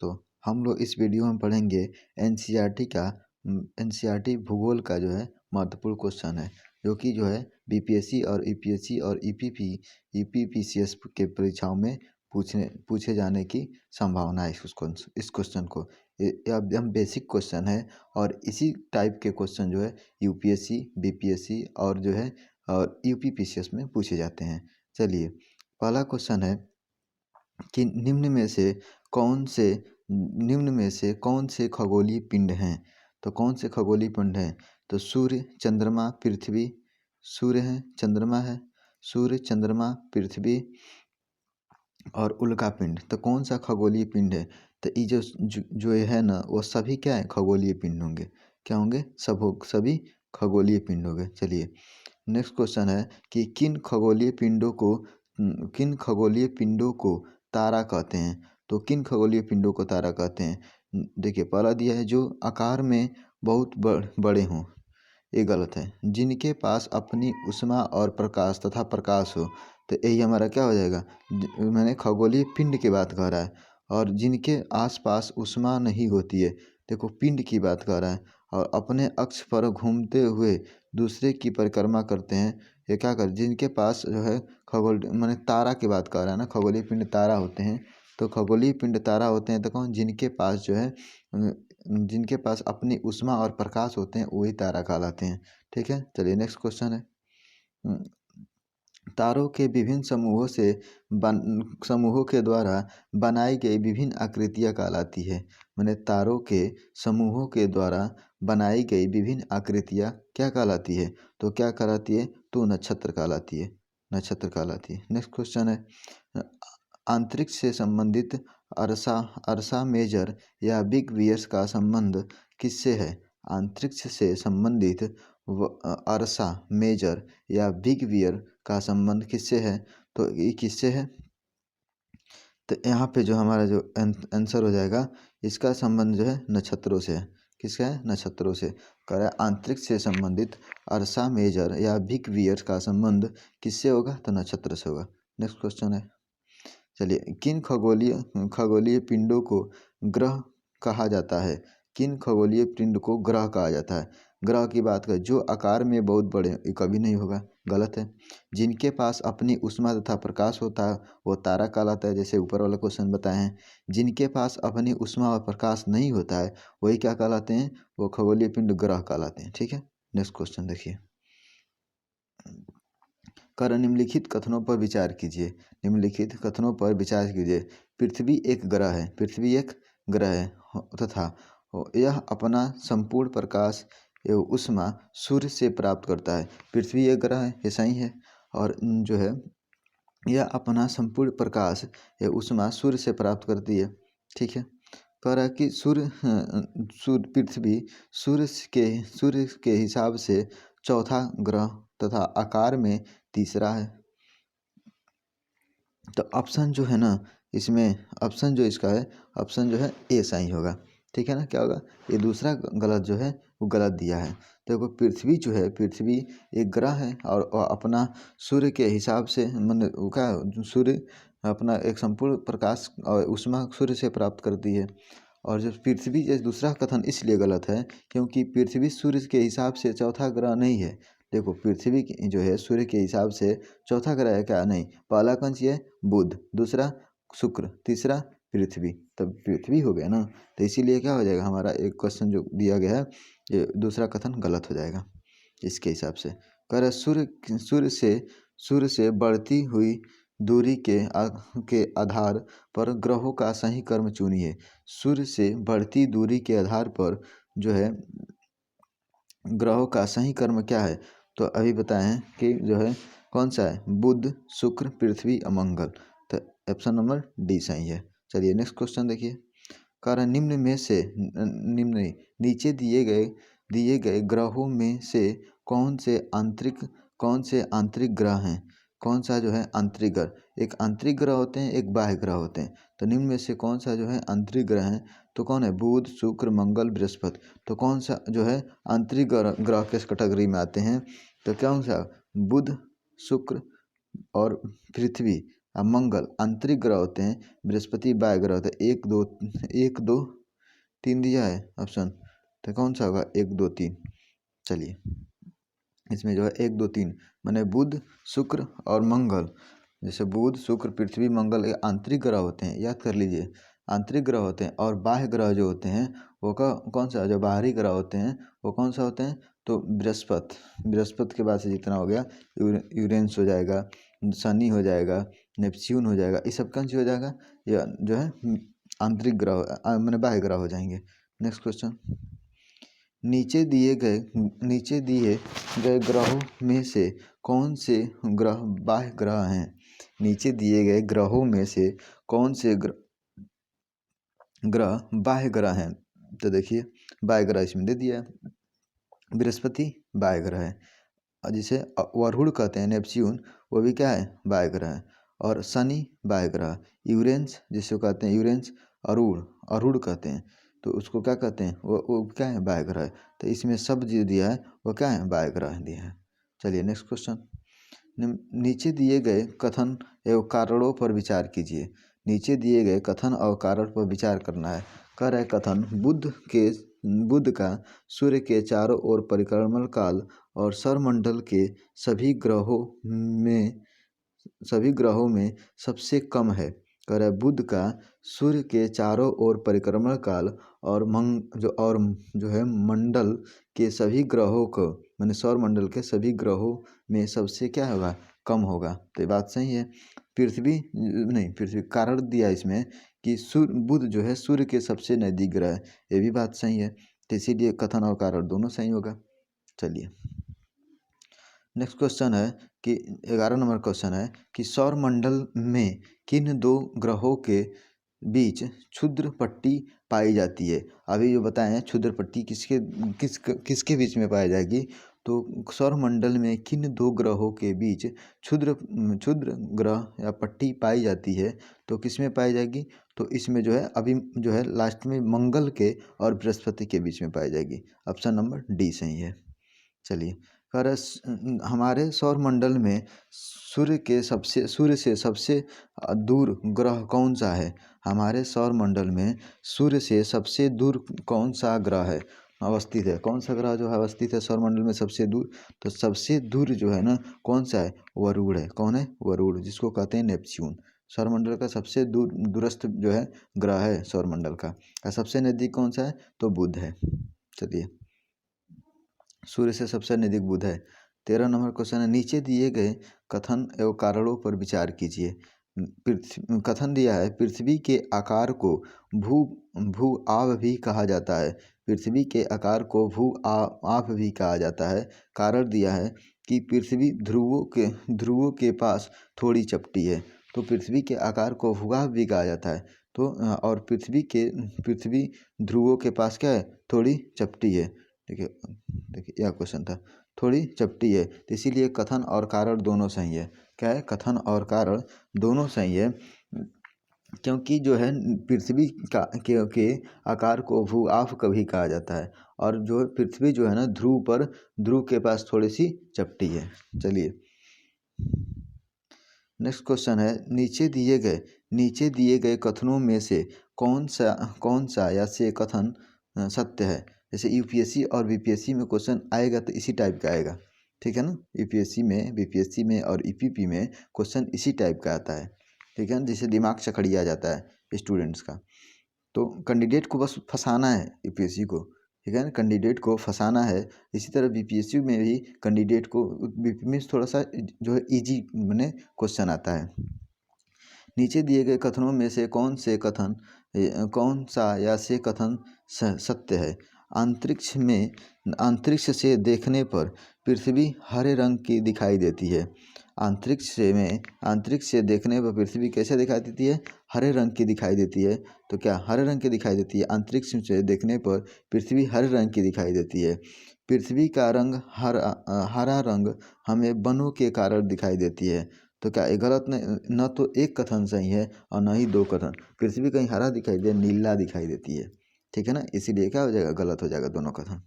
तो हम लोग इस वीडियो में पढ़ेंगे एनसीईआरटी भूगोल का जो है महत्वपूर्ण क्वेश्चन है, जो कि जो है बीपीएससी और यूपीएससी और ईपीपीसीएस के परीक्षाओं में पूछे जाने की संभावना है। इस क्वेश्चन को एकदम बेसिक क्वेश्चन है और इसी टाइप के क्वेश्चन जो है यूपीएससी, बीपीएससी और जो है और यूपीपीसीएस में पूछे जाते हैं। चलिए, पहला क्वेश्चन है कि निम्न में से कौन से खगोलीय पिंड हैं। तो कौन से खगोलीय पिंड हैं? तो सूर्य, चंद्रमा, पृथ्वी। सूर्य है, चंद्रमा है, सूर्य, चंद्रमा, पृथ्वी और उल्का पिंड। तो कौन सा खगोलीय पिंड है? तो ये जो ये है ना, वो सभी क्या है? खगोलीय पिंड होंगे। क्या होंगे? सभी खगोलीय पिंड होंगे। चलिए, नेक्स्ट क्वेश्चन है कि किन खगोलीय पिंडों को तारा कहते हैं। तो किन खगोलीय पिंडों को तारा कहते हैं? देखिए, पहला दिया है जो आकार में बहुत बड़े हों, ये गलत है। जिनके पास अपनी ऊष्मा और प्रकाश तथा प्रकाश हो, तो यही हमारा क्या हो जाएगा? मैंने खगोलीय पिंड की बात कर रहा है। और जिनके आसपास ऊष्मा नहीं होती है, देखो पिंड की बात कर रहा है। और अपने अक्ष पर घूमते हुए दूसरे की परिक्रमा करते हैं, ये क्या कर? जिनके पास जो है मैंने तारा की बात कर रहा है ना, खगोलीय पिंड तारा होते हैं। तो खगोलीय पिंड तारा होते हैं तो कौन? जिनके पास जो है जिनके पास अपनी ऊष्मा और प्रकाश होते हैं, वही तारा कहलाते हैं। ठीक है, चलिए नेक्स्ट क्वेश्चन है। तारों के विभिन्न समूहों के द्वारा बनाई गई विभिन्न आकृतियाँ कहलाती है। मैंने तारों के समूहों के द्वारा बनाई गई विभिन्न आकृतियाँ क्या कहलाती है? तो क्या कहलाती है? तो नक्षत्र कहलाती है। नक्षत्र कहलाती है। नेक्स्ट क्वेश्चन है, अंतरिक्ष से संबंधित अर्सा मेजर या बिग वियर्स का संबंध किससे है? अंतरिक्ष से संबंधित अर्सा मेजर या बिग वियर का संबंध किससे है? तो ये किससे है? तो यहाँ पे जो हमारा जो आंसर हो जाएगा, इसका संबंध जो है नक्षत्रों से है। किसका है? नक्षत्रों से। कह रहा है अंतरिक्ष से संबंधित अर्सा मेजर या बिग वियर का संबंध किससे होगा? तो नक्षत्र से होगा। नेक्स्ट क्वेश्चन है, चलिए, किन खगोलीय पिंडों को ग्रह कहा जाता है? किन खगोलीय पिंड को ग्रह कहा जाता है? ग्रह की बात करें जो आकार में बहुत बड़े, ये कभी नहीं होगा, गलत है। जिनके पास अपनी ऊष्मा तथा प्रकाश होता है, वो तारा कहलाता है, जैसे ऊपर वाला क्वेश्चन बताए हैं। जिनके पास अपनी ऊष्मा और प्रकाश नहीं होता है, वही क्या कहलाते हैं? वो खगोलीय पिंड ग्रह कहलाते हैं। ठीक है, नेक्स्ट क्वेश्चन देखिए, कर निम्नलिखित कथनों पर विचार कीजिए। निम्नलिखित कथनों पर विचार कीजिए। पृथ्वी एक ग्रह है। पृथ्वी एक ग्रह है तथा यह अपना संपूर्ण प्रकाश एवं ऊष्मा सूर्य से प्राप्त करता है। पृथ्वी एक ग्रह है, ये सही है। और जो है यह अपना संपूर्ण प्रकाश एवं ऊष्मा सूर्य से प्राप्त करती है। ठीक है, कह रहा है कि पृथ्वी सूर्य के हिसाब से चौथा ग्रह तथा आकार में तीसरा है। तो ऑप्शन जो है ना, इसमें ऑप्शन जो इसका है, ऑप्शन जो है ए सही होगा। ठीक है ना, क्या होगा? ये दूसरा गलत जो है वो गलत दिया है। देखो, पृथ्वी जो है, पृथ्वी एक ग्रह है और अपना सूर्य के हिसाब से क्या, सूर्य अपना एक संपूर्ण प्रकाश और ऊष्मा सूर्य से प्राप्त करती है। और जो पृथ्वी, ये दूसरा कथन इसलिए गलत है क्योंकि पृथ्वी सूर्य के हिसाब से चौथा ग्रह नहीं है। देखो, पृथ्वी जो है सूर्य के हिसाब से चौथा ग्रह है क्या? नहीं। पहला कौन सी है? बुध, दूसरा शुक्र, तीसरा पृथ्वी, तब पृथ्वी हो गया ना। तो इसीलिए क्या हो जाएगा, हमारा एक क्वेश्चन जो दिया गया है, ये दूसरा कथन गलत हो जाएगा इसके हिसाब से। कह रहा सूर्य से बढ़ती हुई दूरी के आधार पर ग्रहों का सही क्रम चुनिए। सूर्य से बढ़ती दूरी के आधार पर जो है ग्रहों का सही क्रम क्या है? तो अभी बताएं कि जो है कौन सा है? बुध, शुक्र, पृथ्वी और मंगल। तो ऑप्शन नंबर डी सही है। चलिए नेक्स्ट क्वेश्चन देखिए, कारण निम्न में से नीचे दिए गए ग्रहों में से कौन से आंतरिक ग्रह हैं? कौन सा जो है आंतरिक ग्रह? एक आंतरिक ग्रह होते हैं, एक बाह्य ग्रह होते हैं। तो निम्न में से कौन सा जो है आंतरिक ग्रह है? तो कौन है? बुध, शुक्र, मंगल, बृहस्पति। तो कौन सा जो है आंतरिक ग्रह किस कैटेगरी में आते हैं? तो कौन सा? बुध, शुक्र और पृथ्वी अब मंगल आंतरिक ग्रह होते हैं, बृहस्पति बाह्य ग्रह होते हैं। एक दो तीन दिया है ऑप्शन, तो कौन सा होगा? 1 2 3। चलिए इसमें जो है 1 2 3 माने बुध शुक्र और मंगल। जैसे बुध शुक्र पृथ्वी मंगल ये आंतरिक ग्रह होते हैं, याद कर लीजिए आंतरिक ग्रह होते हैं। और बाह्य ग्रह जो होते हैं वो कौन सा, जो बाहरी ग्रह होते हैं वो कौन सा होते हैं? तो बृहस्पति के बाद से जितना हो गया, यूरेनस हो जाएगा, शनि हो जाएगा, नेपच्यून हो जाएगा, ये सब कौन सी हो जाएगा? ये जो है आंतरिक ग्रह मैंने बाह्य ग्रह हो जाएंगे। नेक्स्ट क्वेश्चन, नीचे दिए गए ग्रहों में से कौन से ग्रह बाह्य ग्रह हैं? नीचे दिए गए ग्रहों में से कौन से ग्रह बाह्य ग्रह हैं? तो देखिए बाह्य ग्रह इसमें दे दिया है, बृहस्पति बाह्य ग्रह है, और जिसे वरुण कहते हैं नेपच्यून, वो भी क्या है? बाह्य ग्रह है। और शनि बाह्य ग्रह, यूरेनस जिसको कहते हैं यूरेनस अरुण कहते हैं, तो उसको क्या कहते हैं? वो क्या है? बाह्य ग्रह है। तो इसमें सब जो दिया है वो क्या है? बाह्य ग्रह दिया है। चलिए नेक्स्ट क्वेश्चन, नीचे दिए गए कथन एवं कारणों पर विचार कीजिए। नीचे दिए गए कथन और कारण पर विचार करना है। कह रहा है कथन, बुध का सूर्य के चारों ओर परिक्रमण काल और सौरमंडल के सभी ग्रहों में सबसे कम है। कह रहा है बुध का सूर्य के चारों ओर परिक्रमण काल और जो है मंडल के सभी ग्रहों को, माने सौर मंडल के सभी ग्रहों में सबसे क्या होगा? कम होगा। तो ये बात सही है। पृथ्वी कारण दिया इसमें कि बुध जो है सूर्य के सबसे नजदीक ग्रह है, ये भी बात सही है। तो इसीलिए कथन और कारण दोनों सही होगा। चलिए नेक्स्ट क्वेश्चन है कि 11 नंबर क्वेश्चन है कि सौर मंडल में किन दो ग्रहों के बीच क्षुद्र पट्टी पाई जाती है? अभी जो बताएं क्षुद्र पट्टी किसके बीच में पाई जाएगी? तो सौर मंडल में किन दो ग्रहों के बीच क्षुद्र ग्रह या पट्टी पाई जाती है? तो किस में पाई जाएगी? तो इसमें जो है अभी जो है लास्ट में मंगल के और बृहस्पति के बीच में पाई जाएगी। ऑप्शन नंबर डी सही है। चलिए हमारे सौर मंडल में सूर्य से सबसे दूर ग्रह कौन सा है? हमारे सौर मंडल में सूर्य से सबसे दूर कौन सा ग्रह है अवस्थित है? कौन सा ग्रह जो है अवस्थित है सौर मंडल में सबसे दूर? तो सबसे दूर जो है ना कौन सा है? वरुण है। कौन है? वरुण, जिसको कहते हैं नेपच्यून। सौरमंडल का सबसे दूरस्थ जो है ग्रह है सौरमंडल का। और सबसे नज़दीक कौन सा है? तो बुध है। चलिए सूर्य से सबसे नज़दीक बुध है। 13 नंबर क्वेश्चन है, नीचे दिए गए कथन एवं कारणों पर विचार कीजिए। कथन दिया है पृथ्वी के आकार को भू आव भी कहा जाता है। पृथ्वी के आकार को भू आव भी कहा जाता है। कारण दिया है कि पृथ्वी ध्रुवों के पास थोड़ी चपटी है। तो पृथ्वी के आकार को भूभाग भी कहा जाता है। तो और पृथ्वी ध्रुवों के पास क्या है? थोड़ी चपटी है। देखिए यह क्वेश्चन था, थोड़ी चपटी है, तो इसीलिए कथन और कारण दोनों सही है। क्या है? कथन और कारण दोनों सही है, क्योंकि जो है पृथ्वी के आकार को भू आफ कभी कहा जाता है, और जो पृथ्वी जो है ना ध्रुव के पास थोड़ी सी चपटी है। चलिए नेक्स्ट क्वेश्चन है, नीचे दिए गए कथनों में से कौन सा या से कथन सत्य है? जैसे यूपीएससी और बीपीएससी में क्वेश्चन आएगा तो इसी टाइप का आएगा, ठीक है ना। यूपीएससी में, बीपीएससी में और ईपीपी में क्वेश्चन इसी टाइप का आता है, ठीक है ना, जिससे दिमाग चखड़िया जाता है स्टूडेंट्स का। तो कैंडिडेट को बस फंसाना है यूपीएससी को, ठीक है ना, कैंडिडेट को फंसाना है। इसी तरह बीपीएससी में भी कैंडिडेट को बीपी में थोड़ा सा जो है ईजी मैंने क्वेश्चन आता है। नीचे दिए गए कथनों में से कौन सा या से कथन सत्य है? अंतरिक्ष से देखने पर पृथ्वी हरे रंग की दिखाई देती है। अंतरिक्ष से देखने पर पृथ्वी कैसे दिखाई देती है? हरे रंग की दिखाई देती है। तो क्या हरे रंग की दिखाई देती है? अंतरिक्ष से देखने पर पृथ्वी हरे रंग की दिखाई देती है। पृथ्वी का रंग हरा रंग हमें वनों के कारण दिखाई देती है। तो क्या ये गलत नहीं? न तो एक कथन सही है और न ही दो कथन। पृथ्वी कहीं हरा दिखाई दे, नीला दिखाई देती है, ठीक है ना, इसीलिए क्या हो जाएगा? गलत हो जाएगा दोनों कथन।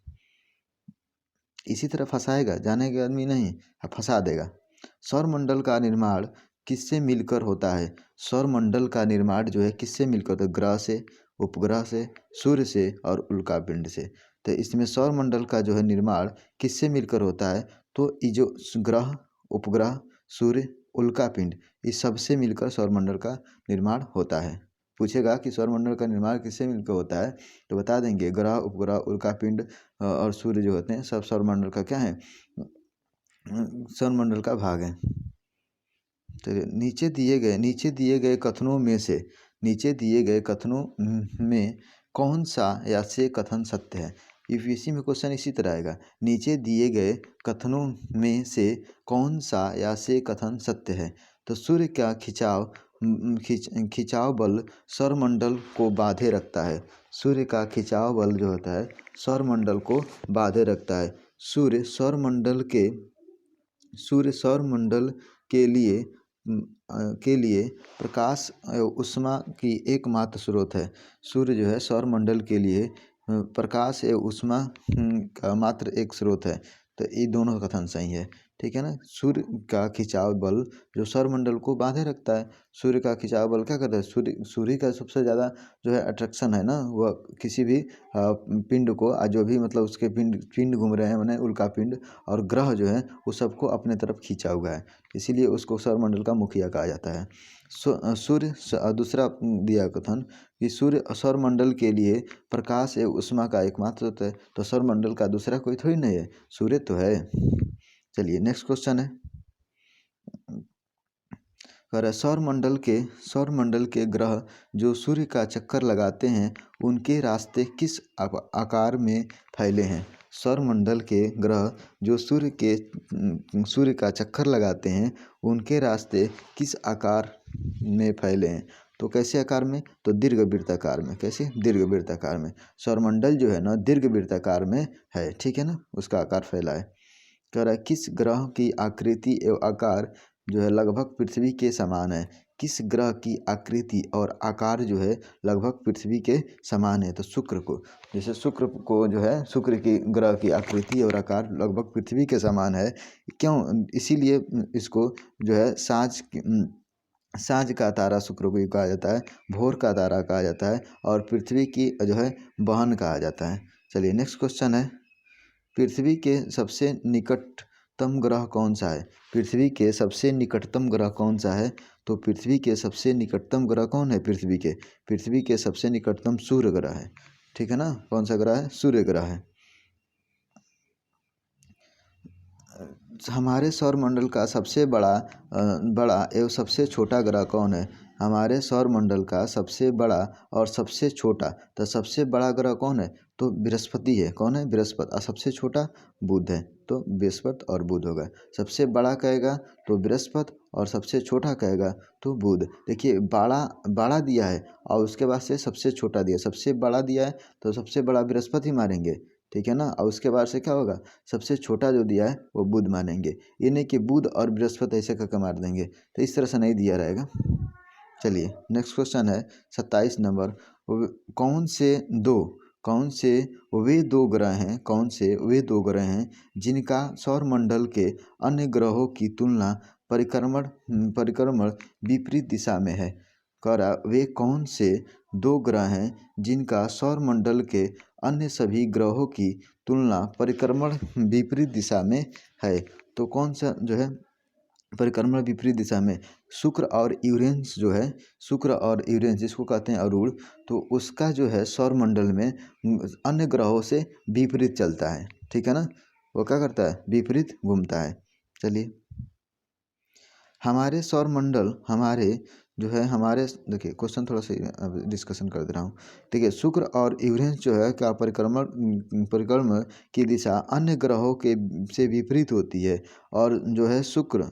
इसी तरह फंसाएगा, जानेगा आदमी नहीं, फंसा देगा। सौरमंडल का निर्माण किससे मिलकर होता है? सौरमंडल का निर्माण जो है किससे मिलकर होता है? ग्रह से, उपग्रह से, सूर्य से और उल्कापिंड से। तो इसमें सौरमंडल का जो है निर्माण किससे मिलकर होता है? तो ये जो ग्रह, उपग्रह, सूर्य, उल्कापिंड, इस सब से मिलकर सौरमंडल का निर्माण होता है। पूछेगा कि सौरमंडल का निर्माण किससे मिलकर होता है, तो बता देंगे ग्रह, उपग्रह, उल्कापिंड और सूर्य जो होते हैं सब सौरमंडल का क्या है? सौरमंडल का भाग है। चलिए, नीचे दिए गए कथनों में से में कौन सा या से कथन सत्य है? यूपीएससी में क्वेश्चन इसी तरह आएगा, नीचे दिए गए कथनों में से कौन सा या से कथन सत्य है? तो सूर्य का खिंचाव बल सौरमंडल को बांधे रखता है। सूर्य का खिंचाव बल जो होता है सौरमंडल को बांधे रखता है। सूर्य सौरमंडल के लिए प्रकाश ऊष्मा की एकमात्र स्रोत है। सूर्य जो है सौरमंडल के लिए प्रकाश एवं ऊष्मा का मात्र एक स्रोत है। तो ये दोनों कथन सही है, ठीक है ना। सूर्य का खिंचाव बल जो सौरमंडल को बांधे रखता है। सूर्य का खिंचाव बल क्या करता है? सूर्य का सबसे ज़्यादा जो है अट्रैक्शन है ना, वह किसी भी पिंड को जो भी मतलब उसके पिंड घूम रहे हैं मैंने उल्कापिंड और ग्रह जो है वो सबको अपने तरफ खींचा हुआ है, इसीलिए उसको सौरमंडल का मुखिया कहा जाता है। सूर्य दूसरा दिया कथन कि सूर्य सौरमंडल के लिए प्रकाश एवं ऊष्मा का एकमात्र स्रोत है। तो सौरमंडल का दूसरा कोई थोड़ी नहीं है, सूर्य तो है। चलिए नेक्स्ट क्वेश्चन है, कह रहा है सौरमंडल के ग्रह जो सूर्य का चक्कर लगाते हैं उनके रास्ते किस आकार में फैले हैं? सौरमंडल के ग्रह जो सूर्य का चक्कर लगाते हैं उनके रास्ते किस आकार में फैले हैं? तो कैसे आकार में? तो दीर्घवृत्ताकार में। कैसे? दीर्घवृत्ताकार में। सौरमंडल जो है ना दीर्घवृत्ताकार में है, ठीक है ना, उसका आकार फैला है। कह रहा है किस ग्रह की आकृति एवं आकार जो है लगभग पृथ्वी के समान है? किस ग्रह की आकृति और आकार जो है लगभग पृथ्वी के समान है? तो शुक्र को, जैसे शुक्र को जो है शुक्र की ग्रह की आकृति और आकार लगभग पृथ्वी के समान है। क्यों? इसीलिए इसको जो है साँझ का तारा शुक्र को कहा जाता है, भोर का तारा कहा जाता है और पृथ्वी की जो है बहन कहा जाता है। चलिए नेक्स्ट क्वेश्चन है, पृथ्वी के सबसे निकटतम ग्रह कौन सा है? पृथ्वी के सबसे निकटतम ग्रह कौन सा है? तो पृथ्वी के सबसे निकटतम ग्रह कौन है? पृथ्वी के सबसे निकटतम सूर्य ग्रह है, ठीक है ना। कौन सा ग्रह है? सूर्य ग्रह है। हमारे सौरमंडल का सबसे बड़ा एवं सबसे छोटा ग्रह कौन है? हमारे सौरमंडल का सबसे बड़ा और सबसे छोटा, तो सबसे बड़ा ग्रह कौन है? तो बृहस्पति है। कौन है? बृहस्पति। और सबसे छोटा बुध है, तो बृहस्पति और बुध होगा। सबसे बड़ा कहेगा तो बृहस्पति और सबसे छोटा कहेगा तो बुध। देखिए बड़ा दिया है और उसके बाद से सबसे छोटा दिया, सबसे बड़ा दिया है तो सबसे बड़ा बृहस्पति मारेंगे, ठीक है ना। और उसके बाद से क्या होगा? सबसे छोटा जो दिया है वो बुध मानेंगे। ये नहीं कि बुध और बृहस्पति ऐसे करके मार देंगे, तो इस तरह से नहीं दिया रहेगा। चलिए नेक्स्ट क्वेश्चन है 27 नंबर, कौन से वे दो ग्रह हैं जिनका सौरमंडल के अन्य ग्रहों की तुलना परिक्रमण विपरीत दिशा में है? वे कौन से दो ग्रह हैं जिनका सौरमंडल के अन्य सभी ग्रहों की तुलना परिक्रमण विपरीत दिशा में है? तो कौन सा जो है परिक्रमण विपरीत दिशा में? शुक्र और यूरेनस जो है, शुक्र और यूरेनस जिसको कहते हैं अरूण, तो उसका जो है सौरमंडल में अन्य ग्रहों से विपरीत चलता है, ठीक है ना। वो क्या करता है? विपरीत घूमता है। चलिए हमारे सौरमंडल हमारे देखिए क्वेश्चन थोड़ा सा डिस्कशन कर दे रहा हूँ। देखिए शुक्र और यूरेनस जो है क्या परिक्रमण की दिशा अन्य ग्रहों के से विपरीत होती है और जो है शुक्र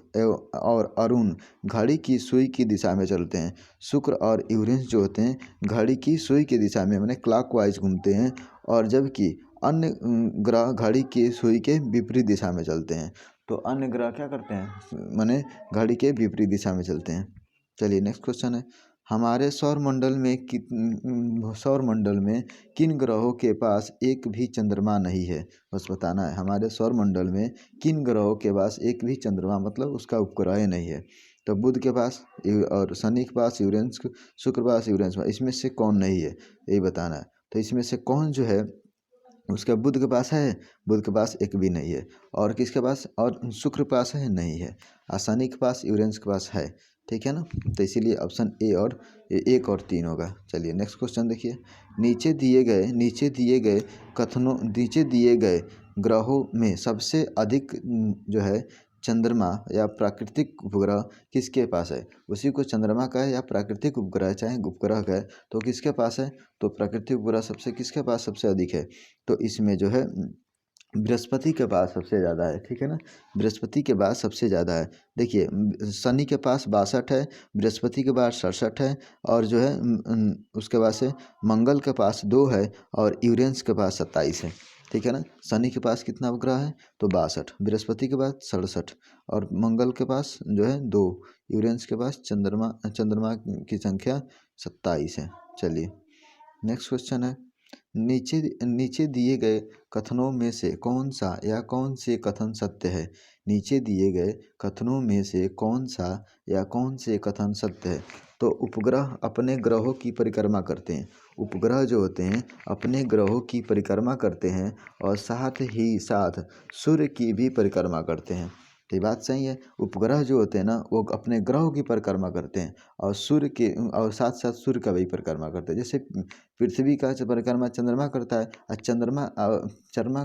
और अरुण घड़ी की सुई की दिशा में चलते हैं। शुक्र और यूरेनस जो होते हैं घड़ी की सुई की दिशा में माने क्लॉकवाइज घूमते हैं, और जबकि अन्य ग्रह घड़ी की सुई के विपरीत दिशा में चलते हैं। तो अन्य ग्रह क्या करते हैं? माने घड़ी के विपरीत दिशा में चलते हैं। चलिए नेक्स्ट क्वेश्चन है, हमारे सौरमंडल में किन ग्रहों के पास एक भी चंद्रमा नहीं है? बस बताना है हमारे सौरमंडल में किन ग्रहों के पास एक भी चंद्रमा मतलब उसका उपग्रह नहीं है। तो बुध के पास और शनि के पास यूरेनस, शुक्र के पास यूरेनस, इसमें से कौन नहीं है यही बताना है। तो इसमें से कौन जो है उसका बुध के पास है, बुध के पास एक भी नहीं है, और किसके पास, और शुक्र के पास है, नहीं है, और शनि के पास यूरेनस के पास है। ठीक है ना, तो इसीलिए ऑप्शन ए और 1 और 3 होगा। चलिए नेक्स्ट क्वेश्चन देखिए। नीचे दिए गए ग्रहों में सबसे अधिक जो है चंद्रमा या प्राकृतिक उपग्रह किसके पास है। उसी को चंद्रमा का है या प्राकृतिक उपग्रह चाहे उपग्रह का है, तो किसके पास है, तो प्राकृतिक उपग्रह सबसे किसके पास सबसे अधिक है, तो इसमें जो है बृहस्पति के पास सबसे ज़्यादा है। ठीक है ना, बृहस्पति के पास सबसे ज़्यादा है। देखिए शनि के पास 62 है, बृहस्पति के पास 67 है, और जो है उसके बाद से मंगल के पास 2 है, और यूरेनस के पास 27 है। ठीक है ना, शनि के पास कितना उपग्रह है, तो 62, बृहस्पति के पास 67, और मंगल के पास जो है 2, यूरेनस के पास चंद्रमा की संख्या 27 है। चलिए नेक्स्ट क्वेश्चन है। नीचे दिए गए कथनों में से कौन सा या कौन से कथन सत्य है। नीचे दिए गए कथनों में से कौन सा या कौन से कथन सत्य है। तो उपग्रह अपने ग्रहों की परिक्रमा करते हैं, उपग्रह जो होते हैं अपने ग्रहों की परिक्रमा करते हैं, और साथ ही साथ सूर्य की भी परिक्रमा करते हैं। तो ये बात सही है, उपग्रह जो होते हैं ना वो अपने ग्रहों की परिक्रमा करते हैं, और सूर्य के और साथ साथ सूर्य का भी परिक्रमा करते हैं। जैसे पृथ्वी का परिक्रमा चंद्रमा करता है, और चंद्रमा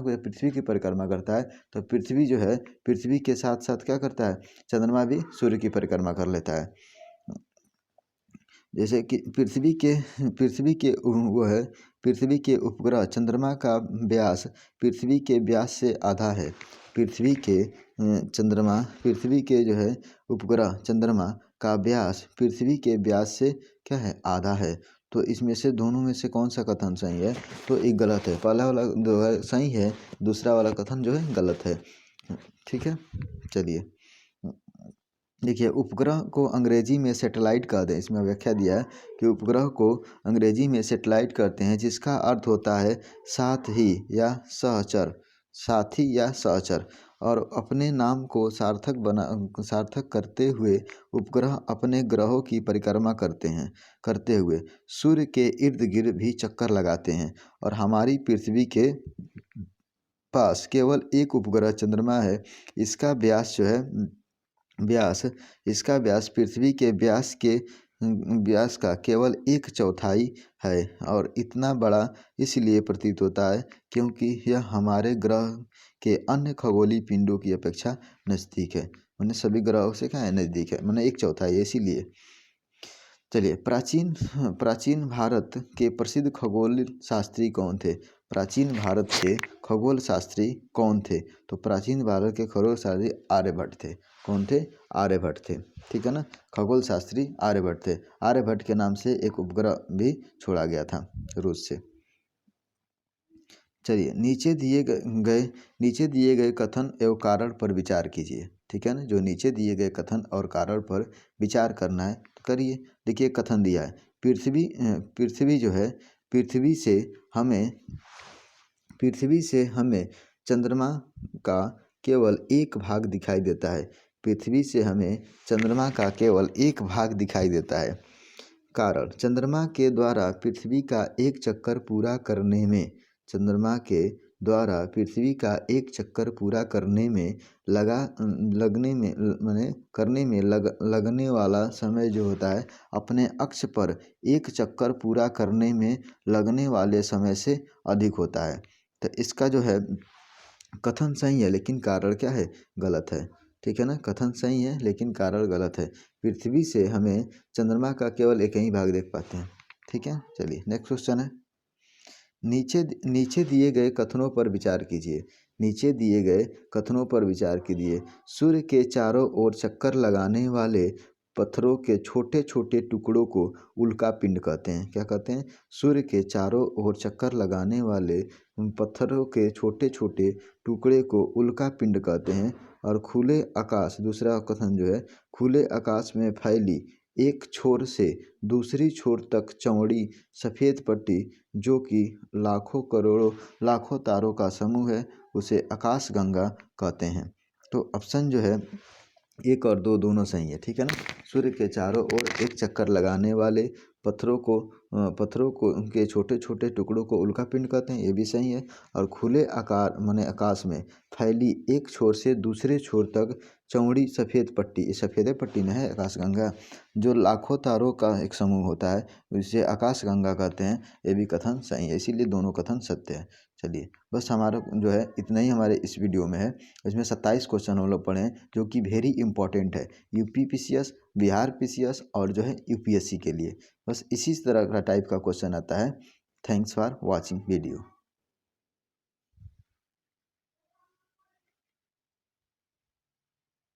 को पृथ्वी की परिक्रमा करता है, तो पृथ्वी जो है पृथ्वी के साथ साथ क्या करता है, चंद्रमा भी सूर्य की परिक्रमा कर लेता है। जैसे कि पृथ्वी के उपग्रह चंद्रमा का व्यास पृथ्वी के व्यास से आधा है। पृथ्वी के जो है उपग्रह चंद्रमा का व्यास पृथ्वी के व्यास से क्या है, आधा है। तो इसमें से दोनों में से कौन सा कथन सही है, तो एक गलत है, पहला वाला जो है सही है, दूसरा वाला कथन जो है गलत है। ठीक है, चलिए देखिए उपग्रह को अंग्रेजी में सैटेलाइट कहते हैं। इसमें व्याख्या दिया है कि उपग्रह को अंग्रेजी में सैटेलाइट कहते हैं, जिसका अर्थ होता है साथी या सहचर, और अपने नाम को सार्थक करते हुए उपग्रह अपने ग्रहों की परिक्रमा करते हुए सूर्य के इर्द गिर्द भी चक्कर लगाते हैं। और हमारी पृथ्वी के पास केवल एक उपग्रह चंद्रमा है। इसका व्यास जो है इसका व्यास पृथ्वी के व्यास का केवल 1/4 है, और इतना बड़ा इसलिए प्रतीत होता है क्योंकि यह हमारे ग्रह के अन्य खगोलीय पिंडों की अपेक्षा नज़दीक है। मैंने सभी ग्रहों से क्या है, नज़दीक है, मैंने 1/4 इसीलिए। चलिए प्राचीन भारत के प्रसिद्ध खगोल शास्त्री कौन थे। प्राचीन भारत के खगोल शास्त्री कौन थे, तो प्राचीन भारत के खगोल शास्त्री आर्यभट्ट थे। कौन थे, आर्यभट्ट थे। ठीक है ना, खगोल शास्त्री आर्यभट्ट थे। आर्यभट्ट के नाम से एक उपग्रह भी छोड़ा गया था रूस से। चलिए नीचे दिए गए कथन एवं कारण पर विचार कीजिए। ठीक है ना, जो नीचे दिए गए कथन और कारण पर विचार करना है तो करिए। देखिए कथन दिया है पृथ्वी जो है पृथ्वी से हमें चंद्रमा का केवल एक भाग दिखाई देता है। पृथ्वी से हमें चंद्रमा का केवल एक भाग दिखाई देता है। कारण चंद्रमा के द्वारा पृथ्वी का एक चक्कर पूरा करने में लगने वाला समय जो होता है अपने अक्ष पर एक चक्कर पूरा करने में लगने वाले समय से अधिक होता है। तो इसका जो है कथन सही है, लेकिन कारण क्या है, गलत है। ठीक है ना, कथन सही है लेकिन कारण गलत है। पृथ्वी से हमें चंद्रमा का केवल एक ही भाग देख पाते हैं। ठीक है, चलिए नेक्स्ट क्वेश्चन है। नीचे दिए गए कथनों पर विचार कीजिए। नीचे दिए गए कथनों पर विचार कीजिए। सूर्य के चारों ओर चक्कर लगाने वाले पत्थरों के छोटे छोटे टुकड़ों को उल्का पिंड कहते हैं। क्या कहते हैं, सूर्य के चारों ओर चक्कर लगाने वाले पत्थरों के छोटे छोटे टुकड़े को उल्का पिंड कहते हैं। और खुले आकाश, दूसरा कथन जो है, खुले आकाश में फैली एक छोर से दूसरी छोर तक चौड़ी सफ़ेद पट्टी जो कि लाखों तारों का समूह है, उसे आकाशगंगा कहते हैं। तो ऑप्शन जो है 1 और 2 दोनों सही है, ठीक है ना। सूर्य के चारों ओर एक चक्कर लगाने वाले पत्थरों को उनके छोटे छोटे टुकड़ों को उल्का पिंड कहते हैं, ये भी सही है। और खुले आकार माने आकाश में फैली एक छोर से दूसरे छोर तक चौड़ी सफ़ेद पट्टी, ये सफ़ेद पट्टी न है आकाशगंगा, जो लाखों तारों का एक समूह होता है, इसे आकाशगंगा कहते हैं, ये भी कथन सही है, इसीलिए दोनों कथन सत्य है। चलिए बस हमारा जो है इतना ही हमारे इस वीडियो में है। इसमें 27 क्वेश्चन हम लोग पढ़े हैं जो कि वेरी इंपॉर्टेंट है यूपी पीसीएस, बिहार पीसीएस और जो है यूपीएससी के लिए। बस इसी तरह का टाइप का क्वेश्चन आता है। Thanks for watching video.